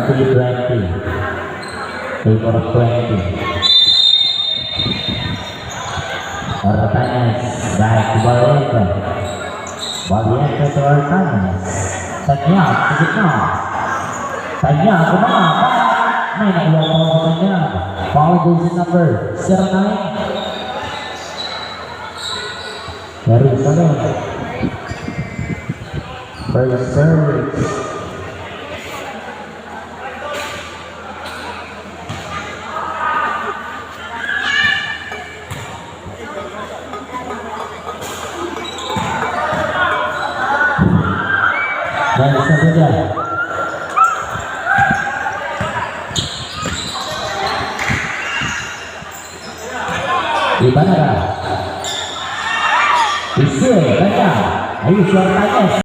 320. Favor of 20. Ortanes back to Barriento. Barriento to Ortanes. Tanya, sikit na. Tanya, kumama. May nakuha ko sa kanya. Foul goes number 09. Jerusalem. First service. Dan saja. Di mana? Isu, tanya. Ayo suara tanya.